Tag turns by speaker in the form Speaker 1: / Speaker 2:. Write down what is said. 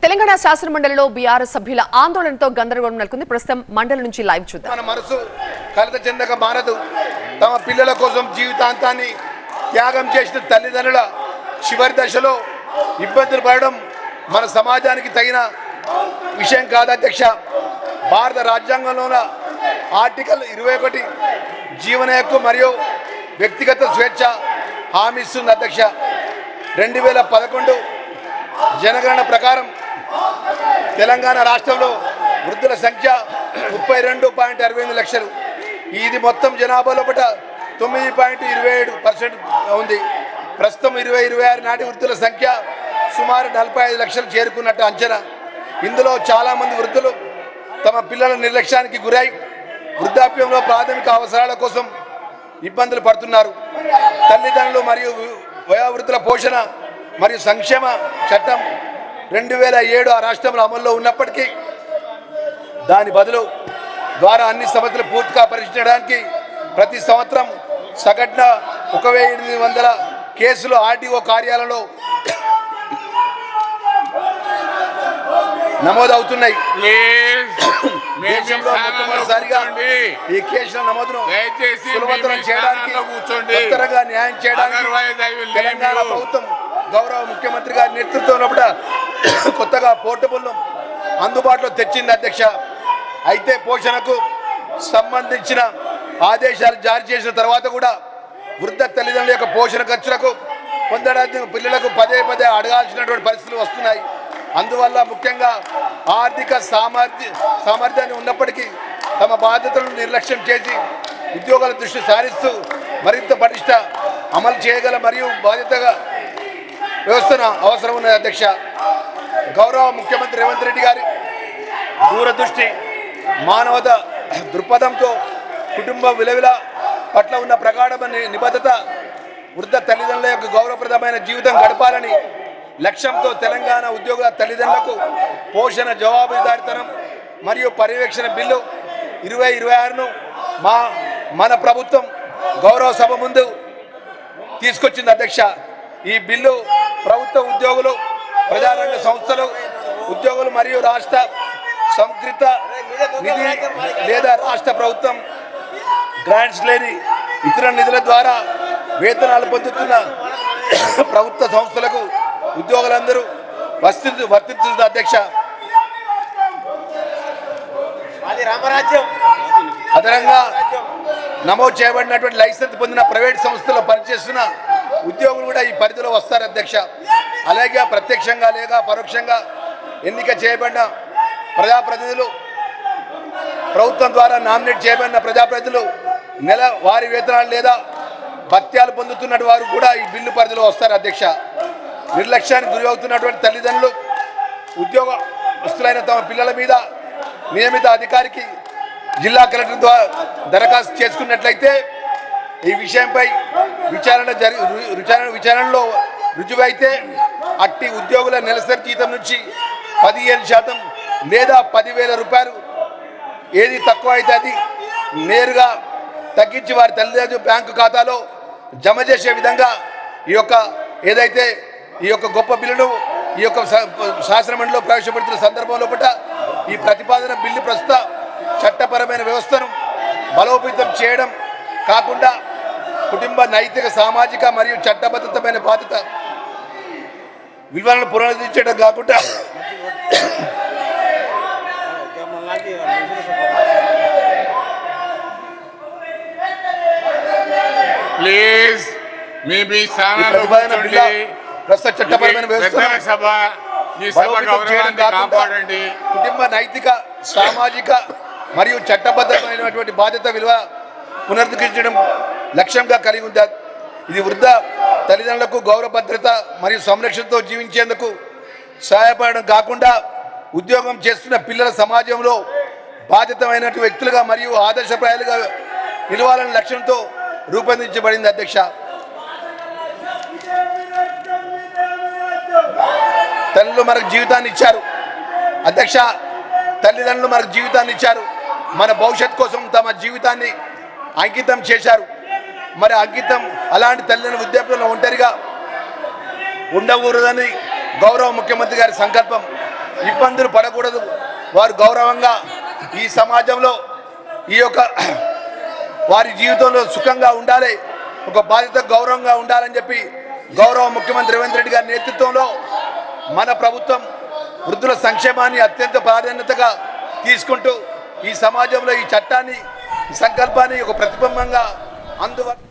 Speaker 1: తెలంగాణ శాసన మండలిలో బీఆర్ఎస్ సభ్యుల ఆందోళనతో గందరగోళం నెలకొంది. ప్రస్తుతం మండలి నుంచి లైవ్ చూద్దాం.
Speaker 2: మన మనసు కలత చెందక మానదు. తమ పిల్లల కోసం జీవితాంతాన్ని త్యాగం చేసిన తల్లిదండ్రుల చివరి దశలో ఇబ్బందులు పడడం మన సమాజానికి తగిన విషయం కాదు అధ్యక్ష. భారత రాజ్యాంగంలోన ఆర్టికల్ 21 జీవన హక్కు మరియు వ్యక్తిగత స్వేచ్ఛ హామీ ఇస్తుంది అధ్యక్ష. 2011 జనగణన ప్రకారం తెలంగాణ రాష్ట్రంలో వృద్ధుల సంఖ్య 32.68 లక్షలు. ఇది మొత్తం జనాభాలో 9.27% ఉంది. ప్రస్తుతం 2026 నాటి వృద్ధుల సంఖ్య సుమారు 45 లక్షలు చేరుకున్నట్టు అంచనా. ఇందులో చాలామంది వృద్ధులు తమ పిల్లల నిర్లక్ష్యానికి గురై వృద్ధాప్యంలో ప్రాథమిక అవసరాల కోసం ఇబ్బందులు పడుతున్నారు. తల్లిదండ్రులు మరియు వయోవృద్ధుల పోషణ మరియు సంక్షేమ చట్టం 2007 ఆ రాష్ట్రంలో అమల్లో ఉన్నప్పటికీ దాని బదులు ద్వారా అన్ని సమస్యలు పూర్తిగా పరిష్కరించడానికి ప్రతి సంవత్సరం సగటున 1800 కేసులు ఆర్టీఓ కార్యాలయంలో నమోదవుతున్నాయి. దేశంలో మొట్టమొదటిసారిగా ఈ కేసుల నమోదును సులభతరం చేయడానికి, ఉత్తరంగా న్యాయం చేయడానికి తెలంగాణ ప్రభుత్వం గౌరవ ముఖ్యమంత్రి గారి నేతృత్వంలో కొత్తగా పోర్టబుల్ను అందుబాటులో తెచ్చింది అధ్యక్ష. అయితే పోషణకు సంబంధించిన ఆదేశాలు జారీ చేసిన తర్వాత కూడా వృద్ధ తల్లిదండ్రుల యొక్క పోషణ ఖర్చులకు పొందడానికి పిల్లలకు పదే అడగాల్సినటువంటి పరిస్థితులు వస్తున్నాయి. అందువల్ల ముఖ్యంగా ఆర్థిక సామర్థ్యాన్ని ఉన్నప్పటికీ తమ బాధ్యతలను నిర్లక్ష్యం చేసి ఉద్యోగాల దృష్టి సారిస్తూ మరింత పటిష్ట అమలు చేయగల మరియు బాధ్యతగా వ్యవస్థను అవసరం ఉన్నది అధ్యక్ష. గౌరవ ముఖ్యమంత్రి రేవంత్ రెడ్డి గారి దూరదృష్టి, మానవత దృక్పథంతో కుటుంబ విలువల పట్ల ఉన్న ప్రగాఢమైన నిబద్ధత, వృద్ధ తల్లిదండ్రుల యొక్క గౌరవప్రదమైన జీవితం గడపాలని లక్ష్యంతో తెలంగాణ ఉద్యోగ తల్లిదండ్రులకు పోషణ జవాబుదారీతనం మరియు పర్యవేక్షణ బిల్లు 2026ను మన ప్రభుత్వం గౌరవ సభ ముందు తీసుకొచ్చింది అధ్యక్ష. ఈ బిల్లు ప్రభుత్వ ఉద్యోగులు, ప్రజారంగ సంస్థలు, ఉద్యోగులు మరియు రాష్ట్ర సంస్కృత నిధి లేదా రాష్ట్ర ప్రభుత్వం గ్రాంట్స్ లేని ఇతర నిధుల ద్వారా వేతనాలు పొందుతున్న ప్రభుత్వ సంస్థలకు ఉద్యోగులందరూ వర్తిస్తుంది అధ్యక్ష. అదనంగా నమోదు చేయబడినటువంటి లైసెన్స్ పొందిన ప్రైవేట్ సంస్థల్లో పనిచేస్తున్న ఉద్యోగులు కూడా ఈ పరిధిలో వస్తారు అధ్యక్ష. అలాగే ప్రత్యక్షంగా లేదా పరోక్షంగా ఎన్నిక చేయబడిన ప్రజాప్రతినిధులు, ప్రభుత్వం ద్వారా నామినేట్ చేయబడిన ప్రజాప్రతినిధులు నెల వారి వేతనాలు లేదా భత్యాలు పొందుతున్న వారు కూడా ఈ బిల్లు పరిధిలో వస్తారు అధ్యక్ష. నిర్లక్ష్యానికి గురి అవుతున్నటువంటి తల్లిదండ్రులు ఉద్యోగస్తులైన తమ పిల్లల మీద నియమిత అధికారికి జిల్లా కలెక్టర్ ద్వారా దరఖాస్తు చేసుకున్నట్లయితే ఈ విషయంపై విచారణలో రుజువైతే అట్టి ఉద్యోగుల నెలసరి జీతం నుంచి 15% లేదా 10,000 రూపాయలు ఏది తక్కువ అయితే అది నేరుగా తగ్గించి వారి తల్లిదండ్రుల బ్యాంకు ఖాతాలో జమ చేసే విధంగా ఏదైతే ఈ యొక్క గొప్ప బిల్లును ఈ యొక్క శాసనమండలిలో ప్రవేశపెడుతున్న సందర్భంలో ఈ ప్రతిపాదన బిల్లు ప్రస్తుత చట్టపరమైన వ్యవస్థను బలోపేతం చేయడం కాకుండా కుటుంబ నైతిక, సామాజిక మరియు చట్టబద్ధమైన బాధ్యత విలువలను పునరుద్ధరించడం కాకుండా ప్రస్తుత చట్టపరమైన వ్యవస్థ కుటుంబ నైతిక, సామాజిక మరియు చట్టబద్ధమైనటువంటి బాధ్యత విలువ పునరుద్ధరించడం లక్ష్యంగా కలిగి ఉంది. ఇది వృద్ధ తల్లిదండ్రులకు గౌరవ భద్రత మరియు సంరక్షణతో జీవించేందుకు సహాయపడడం కాకుండా ఉద్యోగం చేస్తున్న పిల్లల సమాజంలో బాధ్యతమైనటువంటి వ్యక్తులుగా మరియు ఆదర్శప్రాయాలుగా నిలవాలనే లక్ష్యంతో రూపొందించబడింది అధ్యక్ష. తల్లులు మనకు జీవితాన్ని ఇచ్చారు అధ్యక్ష. తల్లిదండ్రులు మనకు జీవితాన్ని ఇచ్చారు. మన భవిష్యత్ కోసం తమ జీవితాన్ని అంకితం చేశారు. మరి అంకితం అలాంటి తల్లిదండ్రుల వృద్ధాప్యంలో ఒంటరిగా ఉండకూడదని గౌరవ ముఖ్యమంత్రి గారి సంకల్పం. ఇబ్బందులు పడకూడదు, వారు గౌరవంగా ఈ సమాజంలో ఈ యొక్క వారి జీవితంలో సుఖంగా ఉండాలి, ఒక బాధ్యత గౌరవంగా ఉండాలని చెప్పి గౌరవ ముఖ్యమంత్రి రేవంత్ రెడ్డి గారి నేతృత్వంలో మన ప్రభుత్వం వృద్ధుల సంక్షేమాన్ని అత్యంత ప్రాధాన్యతగా తీసుకుంటూ ఈ సమాజంలో ఈ చట్టాన్ని, ఈ సంకల్పాన్ని ఒక ప్రతిబింబంగా అందువల్ల